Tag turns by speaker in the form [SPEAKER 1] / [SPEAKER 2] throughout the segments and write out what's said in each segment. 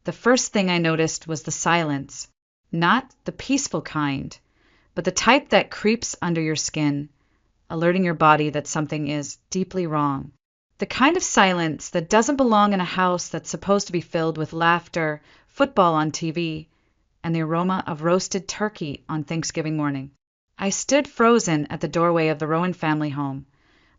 [SPEAKER 1] The first thing I noticed was the silence. Not the peaceful kind, but the type that creeps under your skin, alerting your body that something is deeply wrong. The kind of silence that doesn't belong in a house that's supposed to be filled with laughter, football on TV, and the aroma of roasted turkey on Thanksgiving morning. I stood frozen at the doorway of the Rowan family home,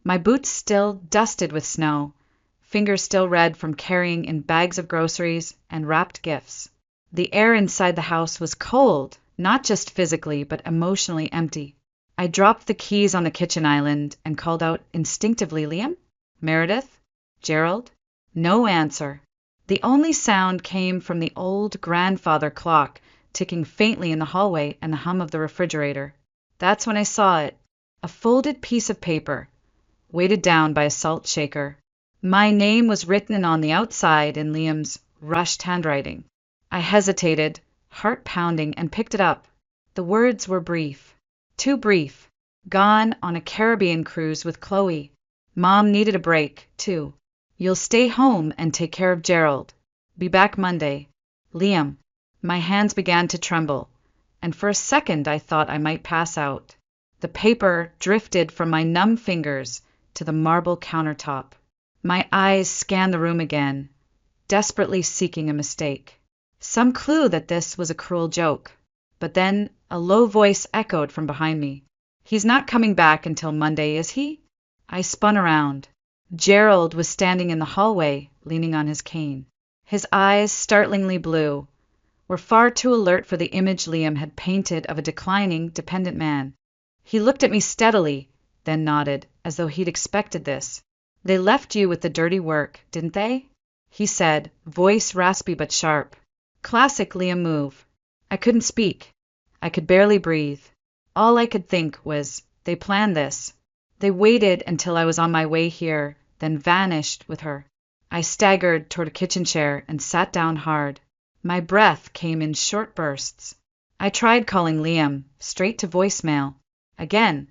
[SPEAKER 1] my boots still dusted with snow, fingers still red from carrying in bags of groceries and wrapped gifts. The air inside the house was cold, not just physically, but emotionally empty. I dropped the keys on the kitchen island and called out instinctively, "Liam? Meredith? Gerald?" No answer. The only sound came from the old grandfather clock ticking faintly in the hallway and the hum of the refrigerator. That's when I saw it. A folded piece of paper, weighted down by a salt shaker. My name was written on the outside in Liam's rushed handwriting. I hesitated, heart pounding, and picked it up. The words were brief. Too brief. Gone on a Caribbean cruise with Chloe. Mom needed a break, too. You'll stay home and take care of Gerald. Be back Monday. Liam. My hands began to tremble, and for a second I thought I might pass out. The paper drifted from my numb fingers to the marble countertop. My eyes scanned the room again, desperately seeking a mistake. Some clue that this was a cruel joke. But then a low voice echoed from behind me. "He's not coming back until Monday, is he?" I spun around. Gerald was standing in the hallway, leaning on his cane. His eyes, startlingly blue, were far too alert for the image Liam had painted of a declining, dependent man. He looked at me steadily, then nodded, as though he'd expected this. "They left you with the dirty work, didn't they?" he said, voice raspy but sharp. Classic Liam move. I couldn't speak. I could barely breathe. All I could think was, they planned this. They waited until I was on my way here, then vanished with her. I staggered toward a kitchen chair and sat down hard. My breath came in short bursts. I tried calling Liam, straight to voicemail. Again.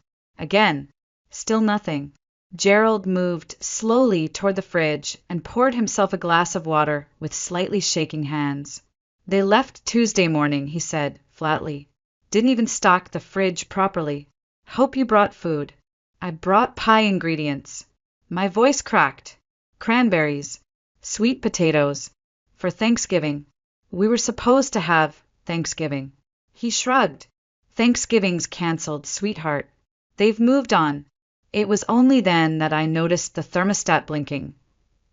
[SPEAKER 1] Still nothing. Gerald moved slowly toward the fridge and poured himself a glass of water with slightly shaking hands. "They left Tuesday morning," he said, flatly. "Didn't even stock the fridge properly. Hope you brought food." I brought pie ingredients. My voice cracked. Cranberries. Sweet potatoes. For Thanksgiving. We were supposed to have Thanksgiving. He shrugged. "Thanksgiving's canceled, sweetheart. They've moved on." It was only then that I noticed the thermostat blinking,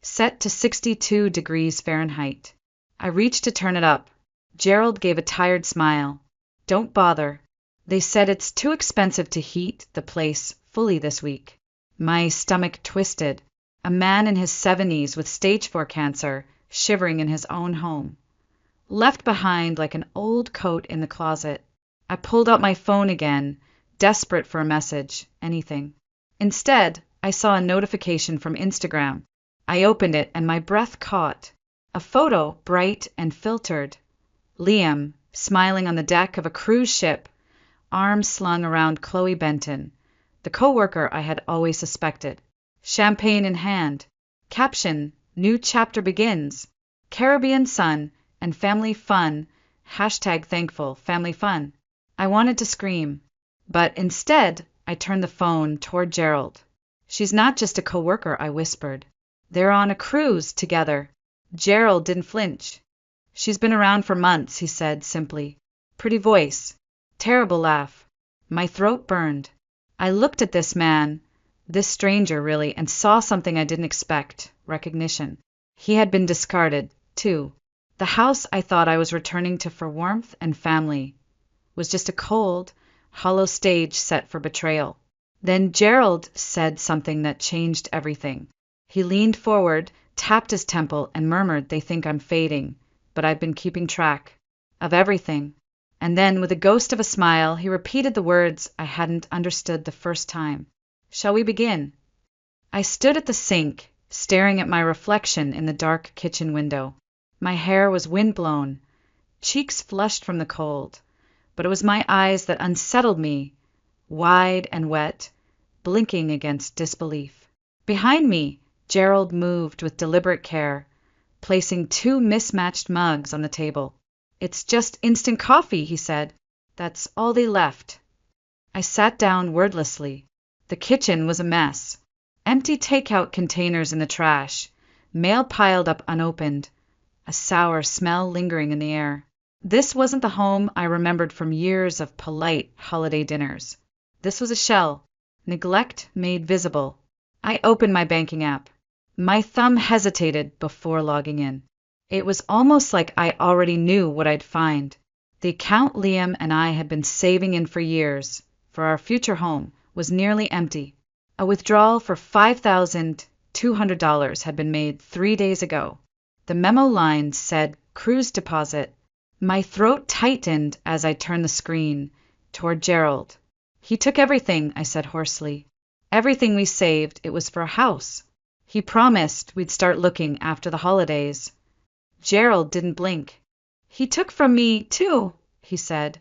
[SPEAKER 1] set to 62 degrees Fahrenheit. I reached to turn it up. Gerald gave a tired smile. "Don't bother. They said it's too expensive to heat the place fully this week." My stomach twisted. A man in his 70s with stage 4 cancer, shivering in his own home. Left behind like an old coat in the closet. I pulled out my phone again, desperate for a message, anything. Instead, I saw a notification from Instagram. I opened it and my breath caught. A photo, bright and filtered. Liam, smiling on the deck of a cruise ship, arms slung around Chloe Benton, the coworker I had always suspected. Champagne in hand. Caption, "New chapter begins. Caribbean sun and family fun. #thankful, family fun." I wanted to scream, but instead I turned the phone toward Gerald. "She's not just a coworker," I whispered. "They're on a cruise together." Gerald didn't flinch. "She's been around for months," he said simply. Pretty voice. Terrible laugh. My throat burned. I looked at this man, this stranger really, and saw something I didn't expect, recognition. He had been discarded, too. The house I thought I was returning to for warmth and family was just a cold, hollow stage set for betrayal. Then Gerald said something that changed everything. He leaned forward, tapped his temple, and murmured, "They think I'm fading, but I've been keeping track of everything." And then, with a ghost of a smile, he repeated the words I hadn't understood the first time. "Shall we begin?" I stood at the sink, staring at my reflection in the dark kitchen window. My hair was windblown, cheeks flushed from the cold, but it was my eyes that unsettled me, wide and wet, blinking against disbelief. Behind me, Gerald moved with deliberate care, placing two mismatched mugs on the table. "It's just instant coffee," he said. "That's all they left." I sat down wordlessly. The kitchen was a mess. Empty takeout containers in the trash, mail piled up unopened, a sour smell lingering in the air. This wasn't the home I remembered from years of polite holiday dinners. This was a shell, neglect made visible. I opened my banking app. My thumb hesitated before logging in. It was almost like I already knew what I'd find. The account Liam and I had been saving in for years, for our future home, was nearly empty. A withdrawal for $5,200 had been made 3 days ago. The memo line said cruise deposit. My throat tightened as I turned the screen toward Gerald. "He took everything," I said hoarsely. "Everything we saved. It was for a house. He promised we'd start looking after the holidays." Gerald didn't blink. "He took from me, too," he said,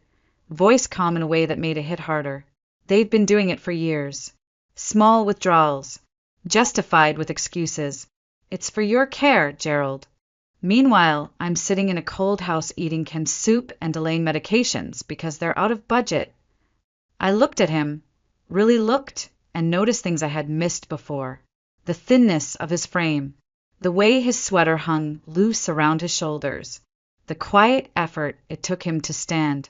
[SPEAKER 1] voice calm in a way that made it hit harder. "They've been doing it for years. Small withdrawals, justified with excuses. It's for your care, Gerald. Meanwhile, I'm sitting in a cold house eating canned soup and delaying medications because they're out of budget." I looked at him, really looked, and noticed things I had missed before. The thinness of his frame, the way his sweater hung loose around his shoulders, the quiet effort it took him to stand.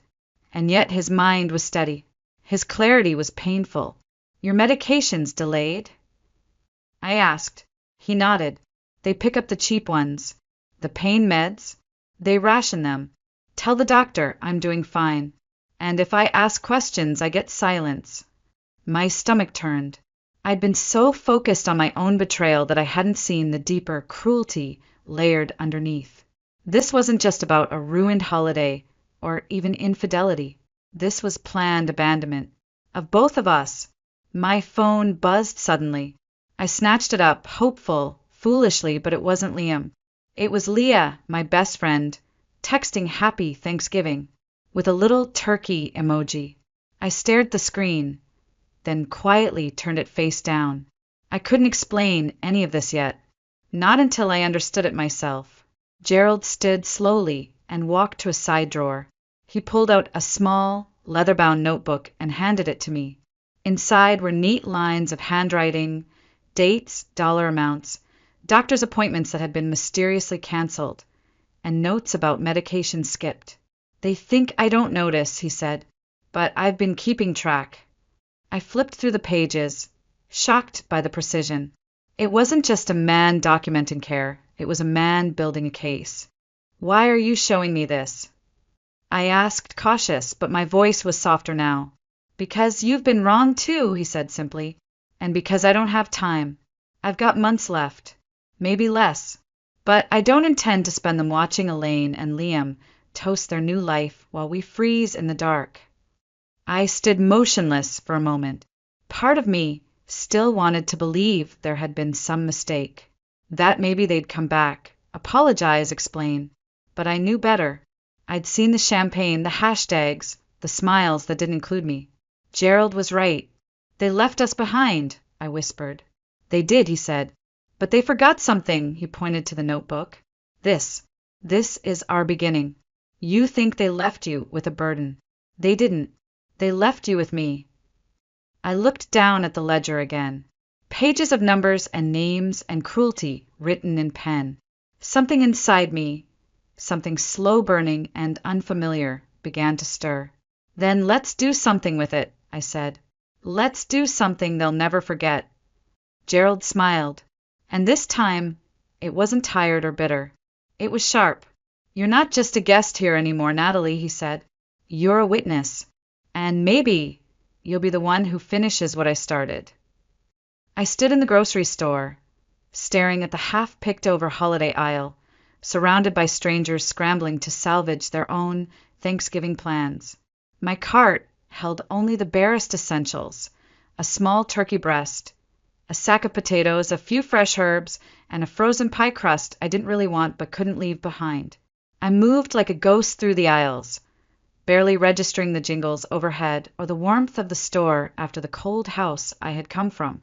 [SPEAKER 1] And yet his mind was steady. His clarity was painful. "Your medications delayed?" I asked. He nodded. "They pick up the cheap ones. The pain meds, they ration them. Tell the doctor I'm doing fine. And if I ask questions, I get silence." My stomach turned. I'd been so focused on my own betrayal that I hadn't seen the deeper cruelty layered underneath. This wasn't just about a ruined holiday or even infidelity. This was planned abandonment of both of us. My phone buzzed suddenly. I snatched it up, hopeful, foolishly, but it wasn't Liam. It was Leah, my best friend, texting Happy Thanksgiving with a little turkey emoji. I stared at the screen, then quietly turned it face down. I couldn't explain any of this yet, not until I understood it myself. Gerald stood slowly and walked to a side drawer. He pulled out a small, leather-bound notebook and handed it to me. Inside were neat lines of handwriting, dates, dollar amounts, doctor's appointments that had been mysteriously canceled, and notes about medication skipped. "They think I don't notice," he said, "but I've been keeping track." I flipped through the pages, shocked by the precision. It wasn't just a man documenting care, it was a man building a case. "Why are you showing me this?" I asked, cautious, but my voice was softer now. "Because you've been wrong too," he said simply, "and because I don't have time. I've got months left, maybe less, but I don't intend to spend them watching Elaine and Liam toast their new life while we freeze in the dark." I stood motionless for a moment. Part of me still wanted to believe there had been some mistake, that maybe they'd come back, apologize, explain. But I knew better. I'd seen the champagne, the hashtags, the smiles that didn't include me. Gerald was right. "They left us behind," I whispered. "They did," he said. "But they forgot something," he pointed to the notebook. This is our beginning. You think they left you with a burden. They didn't. They left you with me." I looked down at the ledger again. Pages of numbers and names and cruelty written in pen. Something inside me, something slow-burning and unfamiliar, began to stir. "Then let's do something with it," I said. "Let's do something they'll never forget." Gerald smiled. And this time, it wasn't tired or bitter. It was sharp. "You're not just a guest here anymore, Natalie," he said. "You're a witness. And maybe you'll be the one who finishes what I started." I stood in the grocery store, staring at the half-picked-over holiday aisle, surrounded by strangers scrambling to salvage their own Thanksgiving plans. My cart held only the barest essentials: a small turkey breast, a sack of potatoes, a few fresh herbs, and a frozen pie crust I didn't really want but couldn't leave behind. I moved like a ghost through the aisles, barely registering the jingles overhead or the warmth of the store after the cold house I had come from.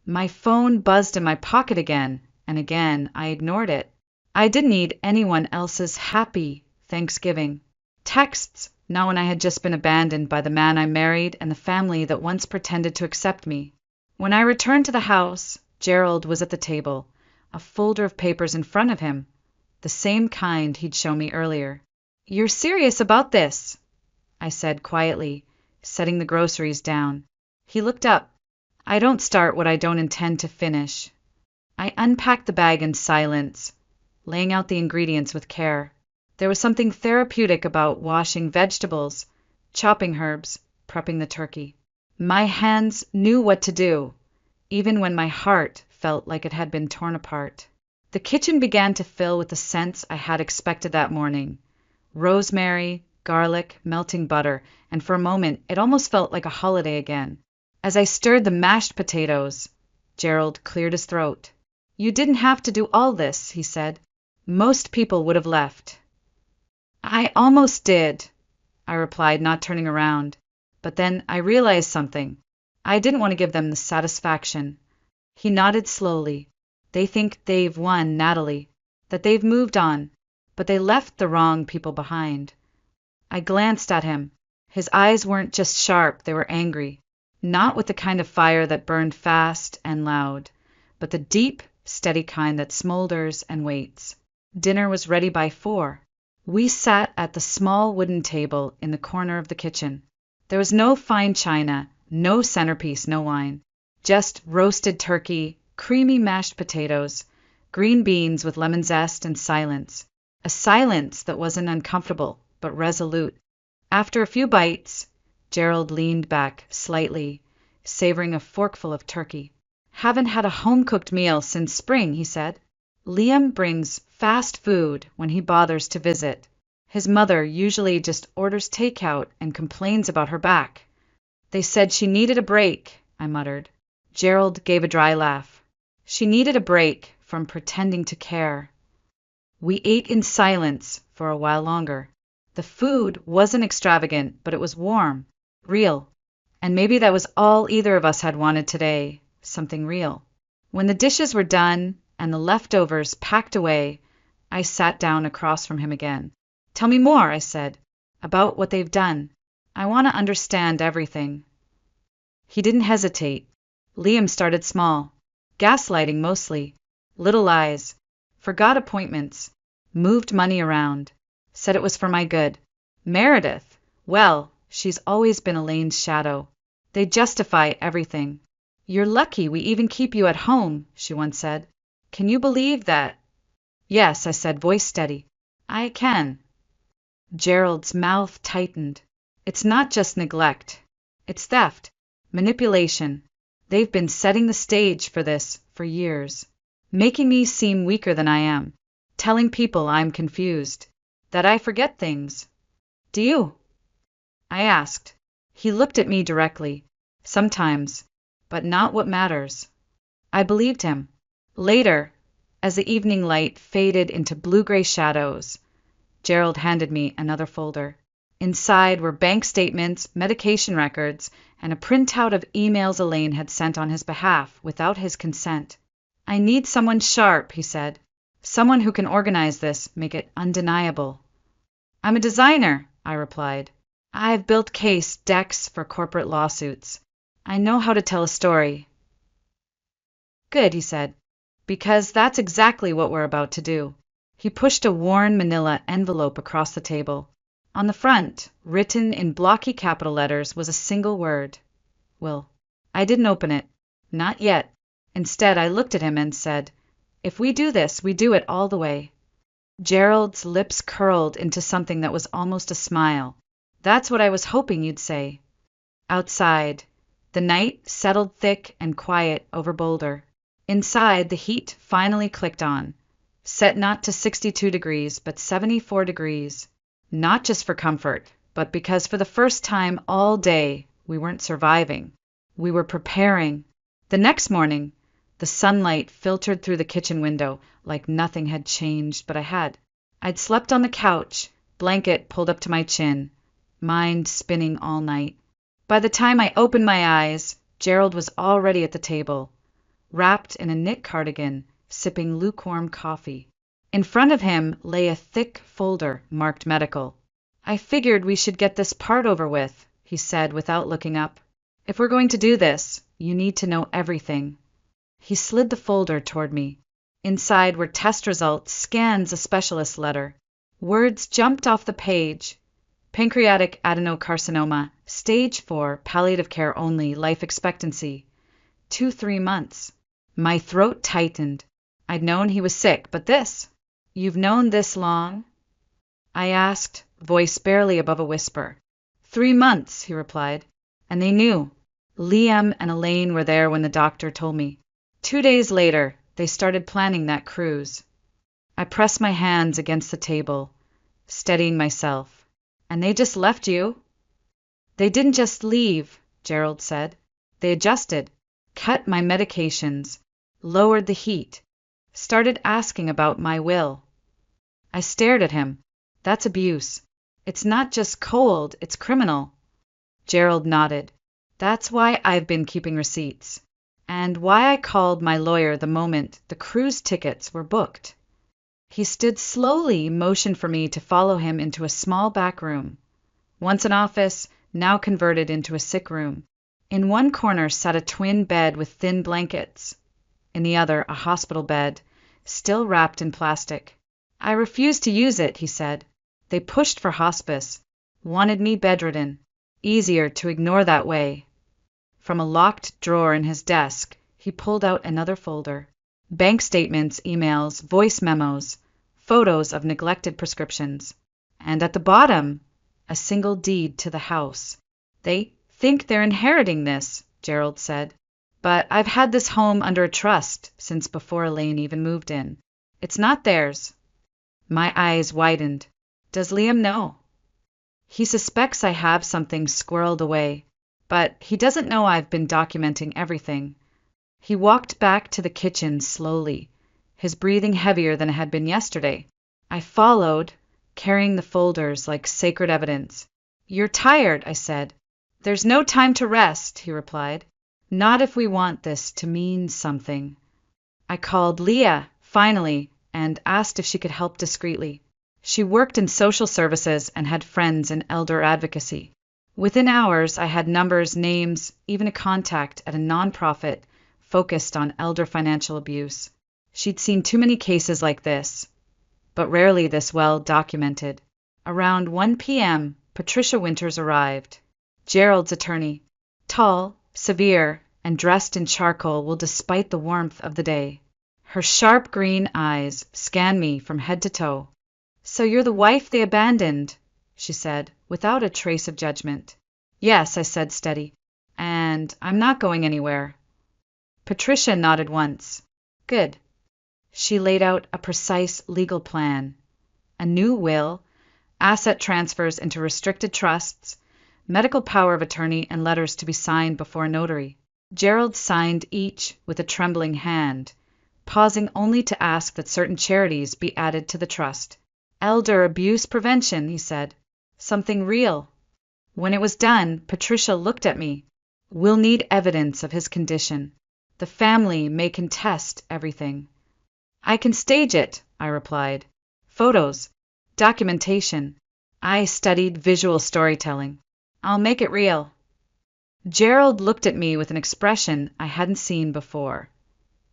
[SPEAKER 1] My phone buzzed in my pocket again, and again I ignored it. I didn't need anyone else's happy Thanksgiving texts, not when I had just been abandoned by the man I married and the family that once pretended to accept me. When I returned to the house, Gerald was at the table, a folder of papers in front of him, the same kind he'd shown me earlier. "You're serious about this?" I said quietly, setting the groceries down. He looked up. "I don't start what I don't intend to finish." I unpacked the bag in silence, laying out the ingredients with care. There was something therapeutic about washing vegetables, chopping herbs, prepping the turkey. My hands knew what to do, even when my heart felt like it had been torn apart. The kitchen began to fill with the scents I had expected that morning: rosemary, garlic, melting butter, and for a moment it almost felt like a holiday again. As I stirred the mashed potatoes, Gerald cleared his throat. "You didn't have to do all this," he said. "Most people would have left." "I almost did," I replied, not turning around. But then I realized something. I didn't want to give them the satisfaction. He nodded slowly. "They think they've won, Natalie, that they've moved on, but they left the wrong people behind." I glanced at him. His eyes weren't just sharp, they were angry. Not with the kind of fire that burned fast and loud, but the deep, steady kind that smolders and waits. Dinner was ready by 4. We sat at the small wooden table in the corner of the kitchen. There was no fine china, no centerpiece, no wine. Just roasted turkey, creamy mashed potatoes, green beans with lemon zest, and silence. A silence that wasn't uncomfortable, but resolute. After a few bites, Gerald leaned back slightly, savoring a forkful of turkey. "Haven't had a home-cooked meal since spring," he said. "Liam brings fast food when he bothers to visit. His mother usually just orders takeout and complains about her back." "They said she needed a break," I muttered. Gerald gave a dry laugh. "She needed a break from pretending to care." We ate in silence for a while longer. The food wasn't extravagant, but it was warm, real. And maybe that was all either of us had wanted today, something real. When the dishes were done and the leftovers packed away, I sat down across from him again. "Tell me more," I said, "about what they've done. I want to understand everything." He didn't hesitate. Liam started small. Gaslighting mostly. Little lies. Forgot appointments. Moved money around. Said it was for my good. Meredith, well, she's always been Elaine's shadow. They justify everything. "You're lucky we even keep you at home," she once said. "Can you believe that?" "Yes," I said, voice steady. "I can." Gerald's mouth tightened. "It's not just neglect. It's theft. Manipulation. They've been setting the stage for this for years. Making me seem weaker than I am. Telling people I'm confused. That I forget things." "Do you?" I asked. He looked at me directly. "Sometimes. But not what matters." I believed him. Later, as the evening light faded into blue-gray shadows, Gerald handed me another folder. Inside were bank statements, medication records, and a printout of emails Elaine had sent on his behalf without his consent. "I need someone sharp," he said. "Someone who can organize this, make it undeniable." "I'm a designer," I replied. "I've built case decks for corporate lawsuits. I know how to tell a story." "Good," he said, "because that's exactly what we're about to do." He pushed a worn manila envelope across the table. On the front, written in blocky capital letters, was a single word: "Will." I didn't open it. Not yet. Instead, I looked at him and said, "If we do this, we do it all the way." Gerald's lips curled into something that was almost a smile. "That's what I was hoping you'd say." Outside, the night settled thick and quiet over Boulder. Inside, the heat finally clicked on, set not to 62 degrees, but 74 degrees. Not just for comfort, but because for the first time all day, we weren't surviving. We were preparing. The next morning, the sunlight filtered through the kitchen window like nothing had changed, but I had. I'd slept on the couch, blanket pulled up to my chin, mind spinning all night. By the time I opened my eyes, Gerald was already at the table, wrapped in a knit cardigan, sipping lukewarm coffee. In front of him lay a thick folder marked medical. "I figured we should get this part over with," he said without looking up. "If we're going to do this, you need to know everything." He slid the folder toward me. Inside were test results, scans, a specialist letter. Words jumped off the page. Pancreatic adenocarcinoma, stage 4, palliative care only, life expectancy 2-3 months. My throat tightened. I'd known he was sick, but this? "You've known this long?" I asked, voice barely above a whisper. 3 months, he replied. And they knew. Liam and Elaine were there when the doctor told me. 2 days later, they started planning that cruise. I pressed my hands against the table, steadying myself. "And they just left you?" "They didn't just leave," Gerald said. "They adjusted, cut my medications, lowered the heat, started asking about my will." I stared at him. "That's abuse. It's not just cold, it's criminal." Gerald nodded. "That's why I've been keeping receipts. And why I called my lawyer the moment the cruise tickets were booked." He stood slowly, motioned for me to follow him into a small back room. Once an office, now converted into a sick room. In one corner sat a twin bed with thin blankets. In the other, a hospital bed, still wrapped in plastic. "I refused to use it," he said. "They pushed for hospice, wanted me bedridden. Easier to ignore that way." From a locked drawer in his desk, he pulled out another folder. Bank statements, emails, voice memos, photos of neglected prescriptions. And at the bottom, a single deed to the house. "They think they're inheriting this," Gerald said. "But I've had this home under a trust since before Elaine even moved in. It's not theirs." My eyes widened. "Does Liam know?" "He suspects I have something squirreled away, but he doesn't know I've been documenting everything." He walked back to the kitchen slowly, his breathing heavier than it had been yesterday. I followed, carrying the folders like sacred evidence. "You're tired," I said. "There's no time to rest," he replied. "Not if we want this to mean something." I called Leah, finally, and asked if she could help discreetly. She worked in social services and had friends in elder advocacy. Within hours, I had numbers, names, even a contact at a nonprofit focused on elder financial abuse. She'd seen too many cases like this, but rarely this well documented. Around 1 p.m., Patricia Winters arrived, Gerald's attorney, tall, severe, and dressed in charcoal despite the warmth of the day. Her sharp green eyes scanned me from head to toe. "So you're the wife they abandoned," she said, without a trace of judgment. "Yes," I said, steady. "And I'm not going anywhere." Patricia nodded once. "Good." She laid out a precise legal plan. A new will, asset transfers into restricted trusts, medical power of attorney, and letters to be signed before a notary. Gerald signed each with a trembling hand, pausing only to ask that certain charities be added to the trust. "Elder abuse prevention," he said. "Something real." When it was done, Patricia looked at me. "We'll need evidence of his condition. The family may contest everything." "I can stage it," I replied. "Photos, documentation. I studied visual storytelling. I'll make it real." Gerald looked at me with an expression I hadn't seen before.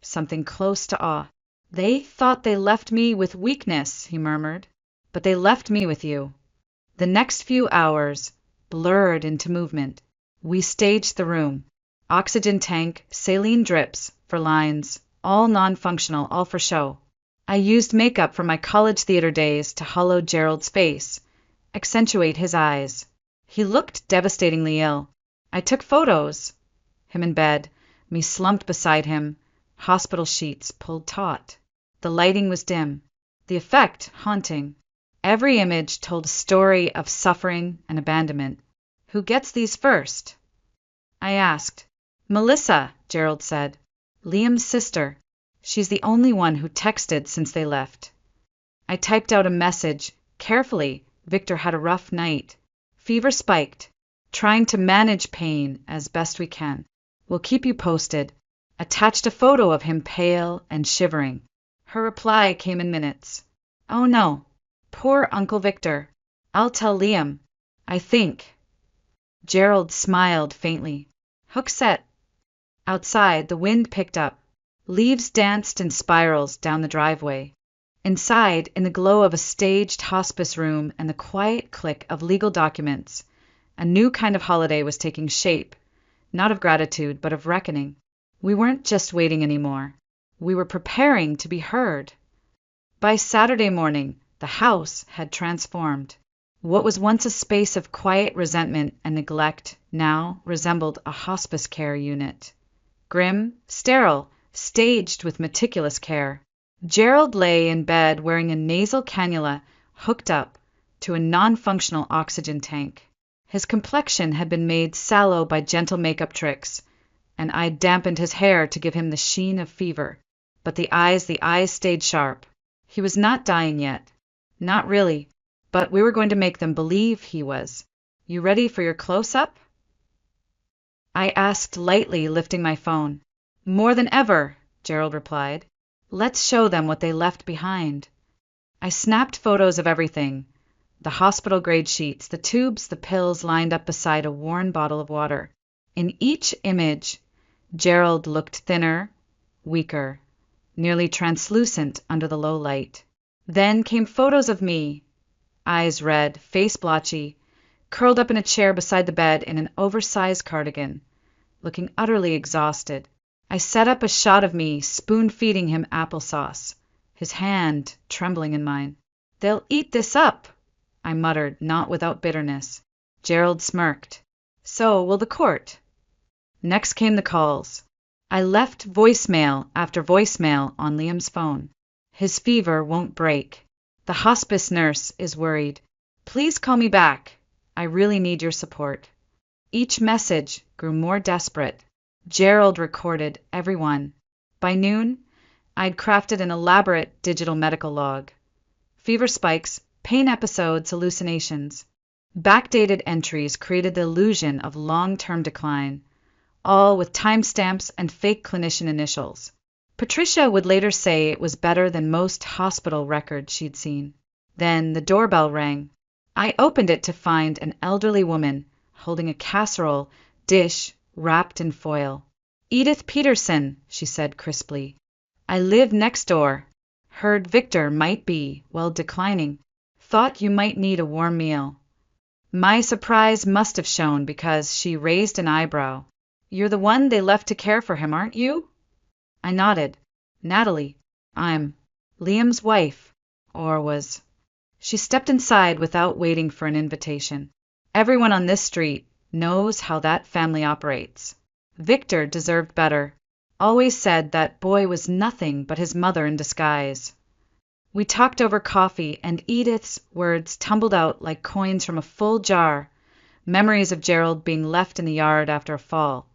[SPEAKER 1] Something close to awe. "They thought they left me with weakness," he murmured. "But they left me with you." The next few hours blurred into movement. We staged the room. Oxygen tank, saline drips for lines, all non-functional, all for show. I used makeup from my college theater days to hollow Gerald's face, accentuate his eyes. He looked devastatingly ill. I took photos. Him in bed, me slumped beside him, hospital sheets pulled taut. The lighting was dim, the effect haunting. Every image told a story of suffering and abandonment. "Who gets these first?" I asked. "Melissa," Gerald said. "Liam's sister. She's the only one who texted since they left." I typed out a message. Carefully, Victor had a rough night. Fever spiked. Trying to manage pain as best we can. We'll keep you posted. Attached a photo of him pale and shivering. Her reply came in minutes. Oh no. Poor Uncle Victor. I'll tell Liam. I think. Gerald smiled faintly. Hook set. Outside, the wind picked up. Leaves danced in spirals down the driveway. Inside, in the glow of a staged hospice room and the quiet click of legal documents, a new kind of holiday was taking shape, not of gratitude, but of reckoning. We weren't just waiting anymore. We were preparing to be heard. By Saturday morning, the house had transformed. What was once a space of quiet resentment and neglect now resembled a hospice care unit. Grim, sterile, staged with meticulous care. Gerald lay in bed wearing a nasal cannula hooked up to a non-functional oxygen tank. His complexion had been made sallow by gentle makeup tricks, and I'd dampened his hair to give him the sheen of fever. But the eyes stayed sharp. He was not dying yet. Not really, but we were going to make them believe he was. You ready for your close-up? I asked lightly, lifting my phone. More than ever, Gerald replied. Let's show them what they left behind. I snapped photos of everything. The hospital-grade sheets, the tubes, the pills lined up beside a worn bottle of water. In each image, Gerald looked thinner, weaker, nearly translucent under the low light. Then came photos of me, eyes red, face blotchy, curled up in a chair beside the bed in an oversized cardigan, looking utterly exhausted. I set up a shot of me spoon-feeding him applesauce, his hand trembling in mine. They'll eat this up, I muttered, not without bitterness. Gerald smirked. So will the court. Next came the calls. I left voicemail after voicemail on Liam's phone. His fever won't break. The hospice nurse is worried. Please call me back. I really need your support. Each message grew more desperate. Gerald recorded every one. By noon, I'd crafted an elaborate digital medical log. Fever spikes, pain episodes, hallucinations. Backdated entries created the illusion of long-term decline, all with timestamps and fake clinician initials. Patricia would later say it was better than most hospital records she'd seen. Then the doorbell rang. I opened it to find an elderly woman holding a casserole dish wrapped in foil. Edith Peterson, she said crisply. I live next door. Heard Victor might be, well, declining. Thought you might need a warm meal. My surprise must have shown because she raised an eyebrow. You're the one they left to care for him, aren't you? I nodded. Natalie. I'm Liam's wife. Or was. She stepped inside without waiting for an invitation. Everyone on this street knows how that family operates. Victor deserved better. Always said that boy was nothing but his mother in disguise. We talked over coffee, and Edith's words tumbled out like coins from a full jar. Memories of Gerald being left in the yard after a fall.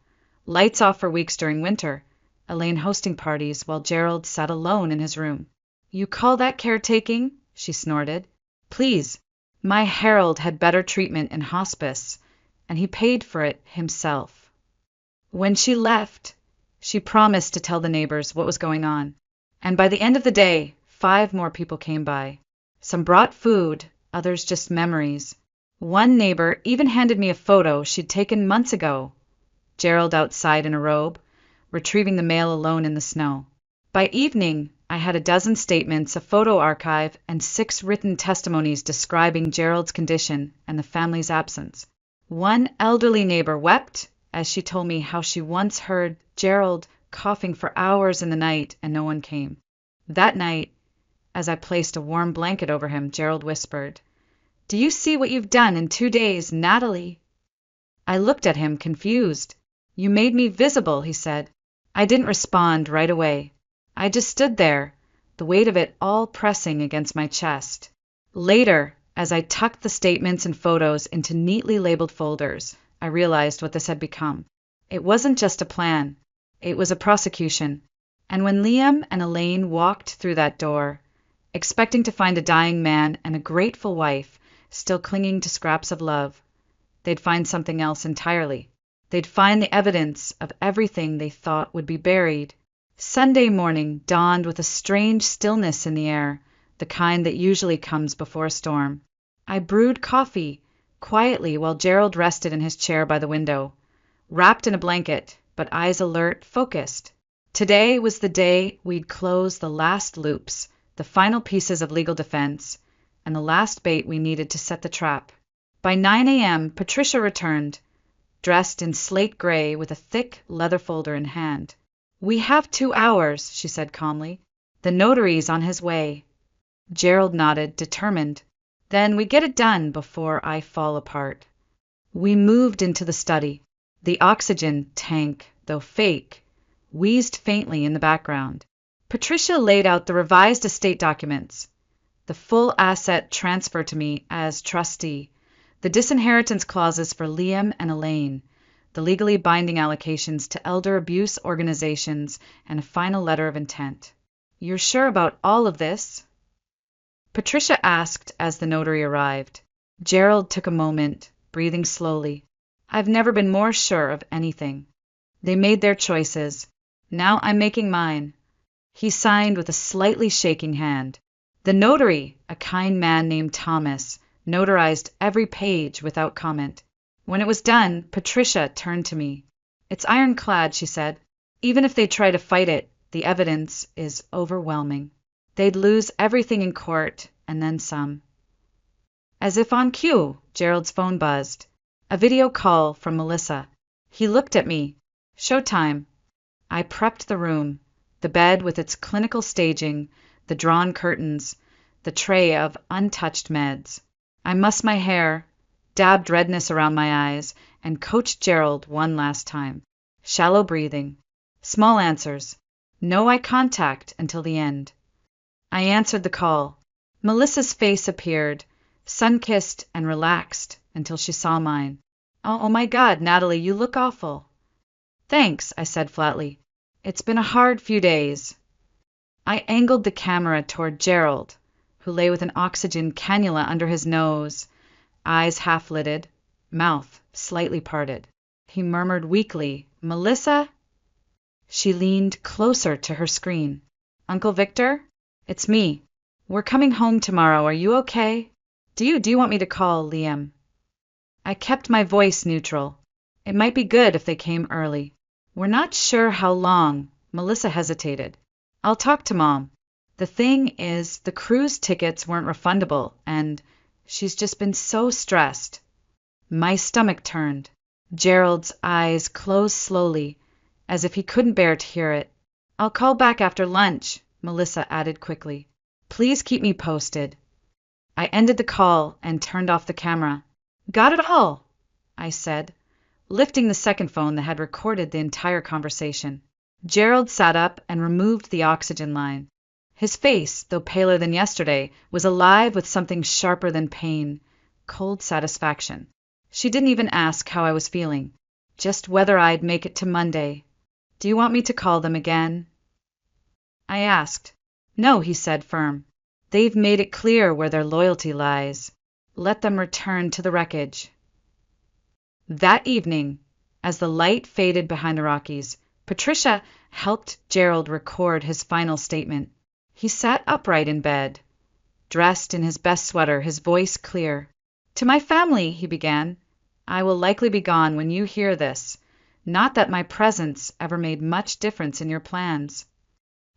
[SPEAKER 1] Lights off for weeks during winter. Elaine hosting parties while Gerald sat alone in his room. You call that caretaking? She snorted. Please. My Harold had better treatment in hospice, and he paid for it himself. When she left, she promised to tell the neighbors what was going on. And by the end of the day, 5 more people came by. Some brought food, others just memories. One neighbor even handed me a photo she'd taken months ago. Gerald outside in a robe, retrieving the mail alone in the snow. By evening, I had a dozen statements, a photo archive, and 6 written testimonies describing Gerald's condition and the family's absence. One elderly neighbor wept as she told me how she once heard Gerald coughing for hours in the night and no one came. That night, as I placed a warm blanket over him, Gerald whispered, Do you see what you've done in 2 days, Natalie? I looked at him, confused. You made me visible, he said. I didn't respond right away. I just stood there, the weight of it all pressing against my chest. Later, as I tucked the statements and photos into neatly labeled folders, I realized what this had become. It wasn't just a plan. It was a prosecution. And when Liam and Elaine walked through that door, expecting to find a dying man and a grateful wife still clinging to scraps of love, they'd find something else entirely. They'd find the evidence of everything they thought would be buried. Sunday morning dawned with a strange stillness in the air, the kind that usually comes before a storm. I brewed coffee, quietly, while Gerald rested in his chair by the window, wrapped in a blanket, but eyes alert, focused. Today was the day we'd close the last loops, the final pieces of legal defense, and the last bait we needed to set the trap. By 9 a.m., Patricia returned, dressed in slate gray with a thick leather folder in hand. "We have 2 hours," she said calmly. "The notary's on his way." Gerald nodded, determined. "Then we get it done before I fall apart." We moved into the study. The oxygen tank, though fake, wheezed faintly in the background. Patricia laid out the revised estate documents, the full asset transfer to me as trustee, the disinheritance clauses for Liam and Elaine, the legally binding allocations to elder abuse organizations, and a final letter of intent. "You're sure about all of this?" Patricia asked as the notary arrived. Gerald took a moment, breathing slowly. "I've never been more sure of anything." They made their choices. Now I'm making mine. He signed with a slightly shaking hand. The notary, a kind man named Thomas, notarized every page without comment. When it was done, Patricia turned to me. "It's ironclad," she said. "Even if they try to fight it, the evidence is overwhelming. They'd lose everything in court, and then some." As if on cue, Gerald's phone buzzed. A video call from Melissa. He looked at me. "Showtime." I prepped the room, the bed with its clinical staging, the drawn curtains, the tray of untouched meds. I mussed my hair, dabbed redness around my eyes, and coached Gerald one last time. Shallow breathing. Small answers. No eye contact until the end. I answered the call. Melissa's face appeared, sun-kissed and relaxed, until she saw mine. Oh my God, Natalie, you look awful." "Thanks," I said flatly. "It's been a hard few days." I angled the camera toward Gerald, who lay with an oxygen cannula under his nose, eyes half-lidded, mouth slightly parted. He murmured weakly, "Melissa?" She leaned closer to her screen. "Uncle Victor? It's me. We're coming home tomorrow. Are you okay? Do you want me to call Liam?" I kept my voice neutral. It might be good if they came early. "We're not sure how long." Melissa hesitated. "I'll talk to Mom. The thing is, the cruise tickets weren't refundable, and she's just been so stressed." My stomach turned. Gerald's eyes closed slowly, as if he couldn't bear to hear it. "I'll call back after lunch," Melissa added quickly. "Please keep me posted." I ended the call and turned off the camera. "Got it all," I said, lifting the second phone that had recorded the entire conversation. Gerald sat up and removed the oxygen line. His face, though paler than yesterday, was alive with something sharper than pain, cold satisfaction. She didn't even ask how I was feeling, just whether I'd make it to Monday. "Do you want me to call them again?" I asked. "No," he said, firm. "They've made it clear where their loyalty lies. Let them return to the wreckage." That evening, as the light faded behind the Rockies, Patricia helped Gerald record his final statement. He sat upright in bed, dressed in his best sweater, his voice clear. "To my family," he began, "I will likely be gone when you hear this. Not that my presence ever made much difference in your plans."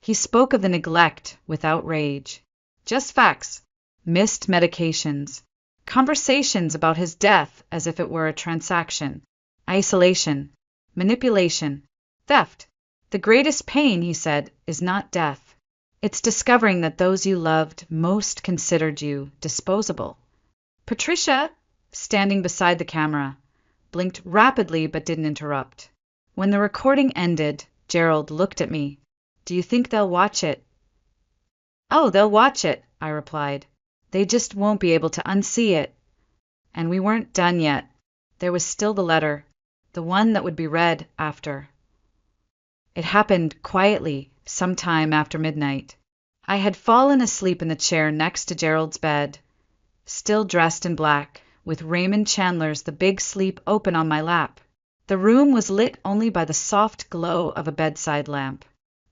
[SPEAKER 1] He spoke of the neglect without rage. Just facts. Missed medications. Conversations about his death as if it were a transaction. Isolation. Manipulation. Theft. The greatest pain, he said, is not death. It's discovering that those you loved most considered you disposable. Patricia, standing beside the camera, blinked rapidly but didn't interrupt. When the recording ended, Gerald looked at me. "Do you think they'll watch it?" "Oh, they'll watch it," I replied. "They just won't be able to unsee it." And we weren't done yet. There was still the letter, the one that would be read after. It happened quietly, sometime after midnight. I had fallen asleep in the chair next to Gerald's bed, still dressed in black, with Raymond Chandler's The Big Sleep open on my lap. The room was lit only by the soft glow of a bedside lamp.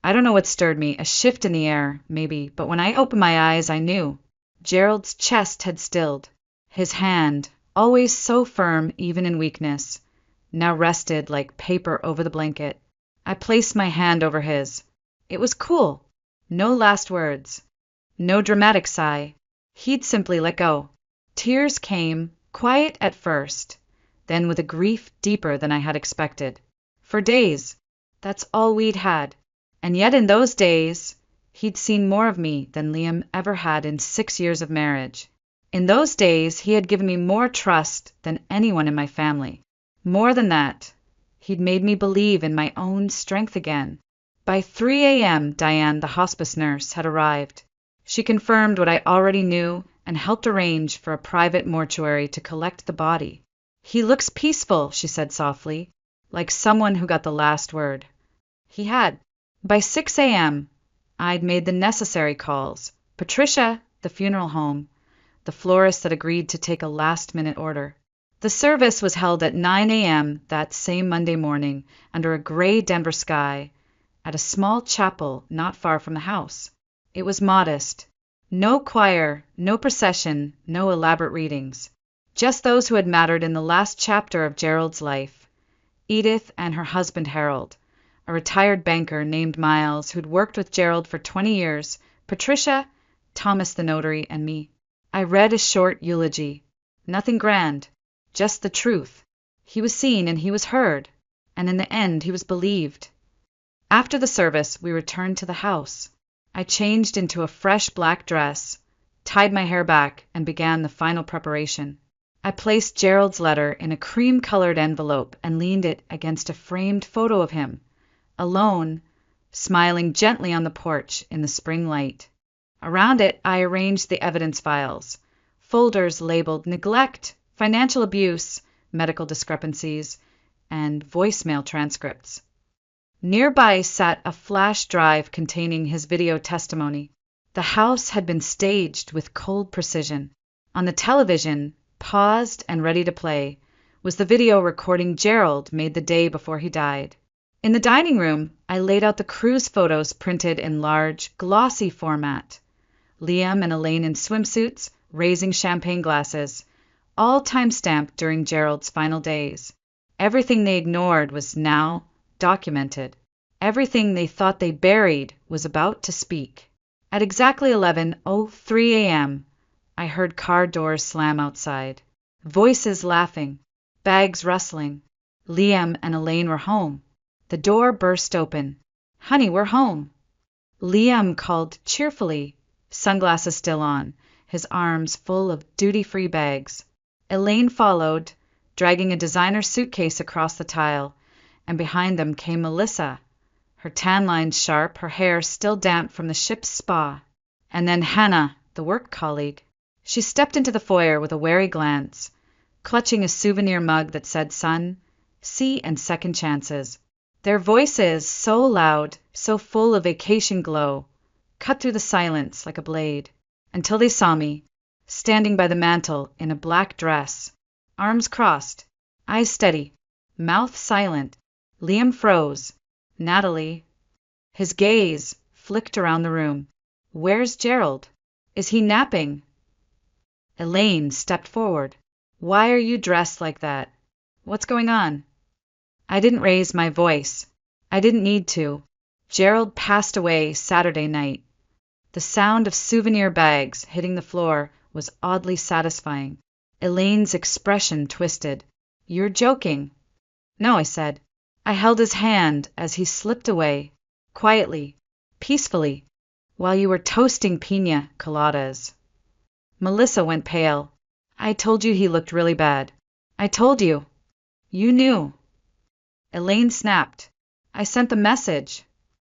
[SPEAKER 1] I don't know what stirred me, a shift in the air, maybe, but when I opened my eyes, I knew. Gerald's chest had stilled. His hand, always so firm even in weakness, now rested like paper over the blanket. I placed my hand over his. It was cool. No last words. No dramatic sigh. He'd simply let go. Tears came, quiet at first, then with a grief deeper than I had expected. For days, that's all we'd had. And yet in those days, he'd seen more of me than Liam ever had in 6 years of marriage. In those days, he had given me more trust than anyone in my family. More than that, he'd made me believe in my own strength again. By 3 a.m., Diane, the hospice nurse, had arrived. She confirmed what I already knew and helped arrange for a private mortuary to collect the body. He looks peaceful, she said softly, like someone who got the last word. He had. By 6 a.m., I'd made the necessary calls. Patricia, the funeral home, the florist that agreed to take a last-minute order. The service was held at 9 a.m. that same Monday morning under a gray Denver sky at a small chapel not far from the house. It was modest. No choir, no procession, no elaborate readings. Just those who had mattered in the last chapter of Gerald's life. Edith and her husband Harold, a retired banker named Miles who'd worked with Gerald for 20 years, Patricia, Thomas the notary, and me. I read a short eulogy. Nothing grand, just the truth. He was seen and he was heard, and in the end he was believed. After the service, we returned to the house. I changed into a fresh black dress, tied my hair back, and began the final preparation. I placed Gerald's letter in a cream-colored envelope and leaned it against a framed photo of him, alone, smiling gently on the porch in the spring light. Around it, I arranged the evidence files, folders labeled neglect, financial abuse, medical discrepancies, and voicemail transcripts. Nearby sat a flash drive containing his video testimony. The house had been staged with cold precision. On the television, paused and ready to play, was the video recording Gerald made the day before he died. In the dining room, I laid out the cruise photos printed in large, glossy format. Liam and Elaine in swimsuits, raising champagne glasses, all time-stamped during Gerald's final days. Everything they ignored was now documented. Everything they thought they buried was about to speak. At exactly 11:03 a.m., I heard car doors slam outside. Voices laughing, bags rustling. Liam and Elaine were home. The door burst open. "Honey, we're home." Liam called cheerfully, sunglasses still on, his arms full of duty-free bags. Elaine followed, dragging a designer suitcase across the tile, and behind them came Melissa, her tan lines sharp, her hair still damp from the ship's spa. And then Hannah, the work colleague. She stepped into the foyer with a wary glance, clutching a souvenir mug that said Sun, Sea, and Second Chances. Their voices, so loud, so full of vacation glow, cut through the silence like a blade, until they saw me, standing by the mantel in a black dress, arms crossed, eyes steady, mouth silent. Liam froze. Natalie. His gaze flicked around the room. "Where's Gerald? Is he napping?" Elaine stepped forward. "Why are you dressed like that? What's going on?" I didn't raise my voice. I didn't need to. Gerald passed away Saturday night. The sound of souvenir bags hitting the floor was oddly satisfying. Elaine's expression twisted. "You're joking." "No," I said. I held his hand as he slipped away, quietly, peacefully, while you were toasting piña coladas. Melissa went pale. "I told you he looked really bad. I told you. You knew." Elaine snapped. "I sent the message."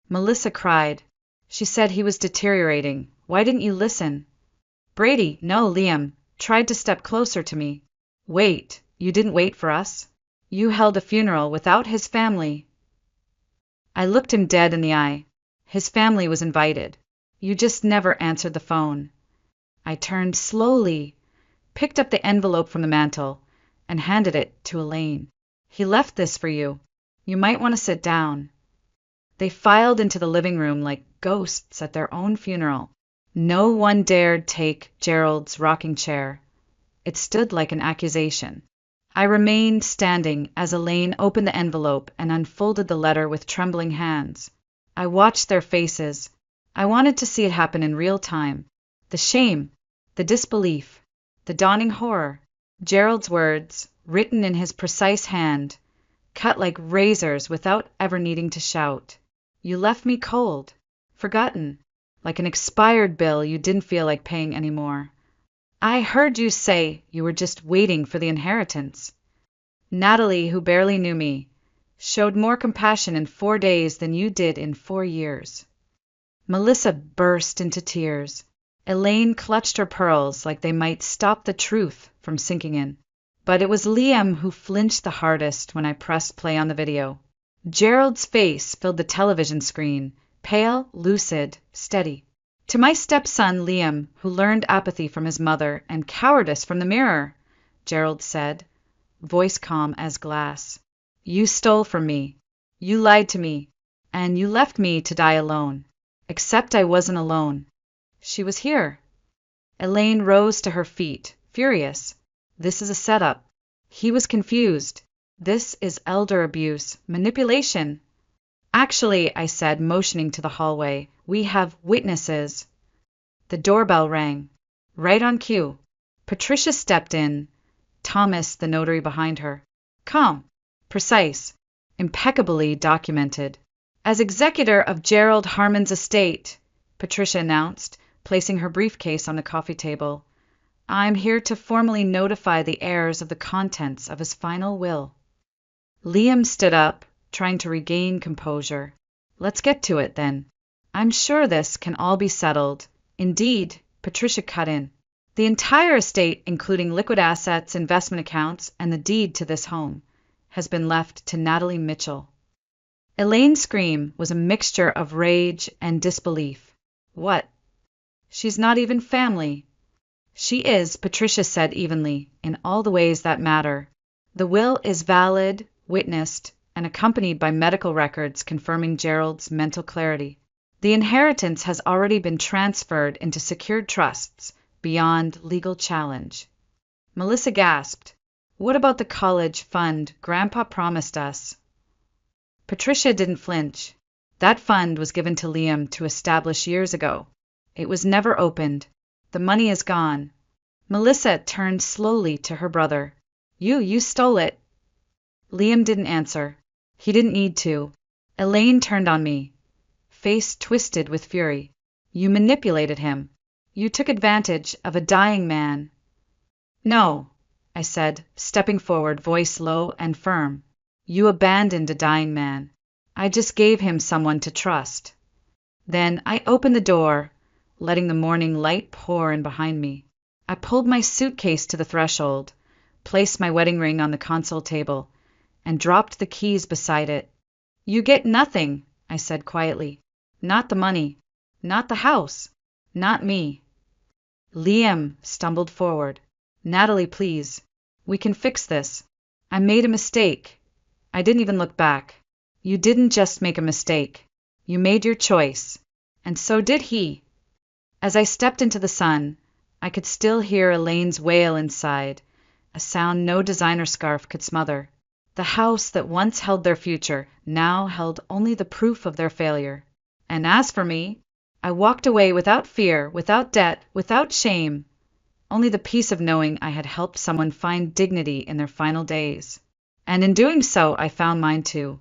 [SPEAKER 1] Melissa cried. "She said he was deteriorating. Why didn't you listen?" "Brady, no, Liam, tried to step closer to me." "Wait, you didn't wait for us? You held a funeral without his family." I looked him dead in the eye. His family was invited. You just never answered the phone. I turned slowly, picked up the envelope from the mantel, and handed it to Elaine. "He left this for you. You might want to sit down." They filed into the living room like ghosts at their own funeral. No one dared take Gerald's rocking chair. It stood like an accusation. I remained standing as Elaine opened the envelope and unfolded the letter with trembling hands. I watched their faces. I wanted to see it happen in real time. The shame, the disbelief, the dawning horror. Gerald's words, written in his precise hand, cut like razors without ever needing to shout. You left me cold, forgotten, like an expired bill you didn't feel like paying anymore. I heard you say you were just waiting for the inheritance. Natalie, who barely knew me, showed more compassion in 4 days than you did in 4 years. Melissa burst into tears. Elaine clutched her pearls like they might stop the truth from sinking in. But it was Liam who flinched the hardest when I pressed play on the video. Gerald's face filled the television screen, pale, lucid, steady. To my stepson Liam, who learned apathy from his mother and cowardice from the mirror, Gerald said, voice calm as glass. You stole from me. You lied to me. And you left me to die alone. Except I wasn't alone. She was here. Elaine rose to her feet, furious. This is a setup. He was confused. This is elder abuse, manipulation. Actually, I said, motioning to the hallway, we have witnesses. The doorbell rang. Right on cue. Patricia stepped in, Thomas, the notary, behind her. Calm, precise, impeccably documented. As executor of Gerald Harmon's estate, Patricia announced, placing her briefcase on the coffee table, I'm here to formally notify the heirs of the contents of his final will. Liam stood up, trying to regain composure. Let's get to it, then. I'm sure this can all be settled. Indeed, Patricia cut in. The entire estate, including liquid assets, investment accounts, and the deed to this home, has been left to Natalie Mitchell. Elaine's scream was a mixture of rage and disbelief. What? She's not even family. She is, Patricia said evenly, in all the ways that matter. The will is valid, witnessed, and accompanied by medical records confirming Gerald's mental clarity. The inheritance has already been transferred into secured trusts beyond legal challenge. Melissa gasped. What about the college fund Grandpa promised us? Patricia didn't flinch. That fund was given to Liam to establish years ago. It was never opened. The money is gone. Melissa turned slowly to her brother. You stole it. Liam didn't answer. He didn't need to. Elaine turned on me, face twisted with fury. You manipulated him. You took advantage of a dying man. No, I said, stepping forward, voice low and firm. You abandoned a dying man. I just gave him someone to trust. Then I opened the door, letting the morning light pour in behind me. I pulled my suitcase to the threshold, placed my wedding ring on the console table, and dropped the keys beside it. You get nothing, I said quietly. Not the money. Not the house. Not me. Liam stumbled forward. Natalie, please. We can fix this. I made a mistake. I didn't even look back. You didn't just make a mistake. You made your choice. And so did he. As I stepped into the sun, I could still hear Elaine's wail inside, a sound no designer scarf could smother. The house that once held their future now held only the proof of their failure. And as for me, I walked away without fear, without debt, without shame, only the peace of knowing I had helped someone find dignity in their final days. And in doing so, I found mine too.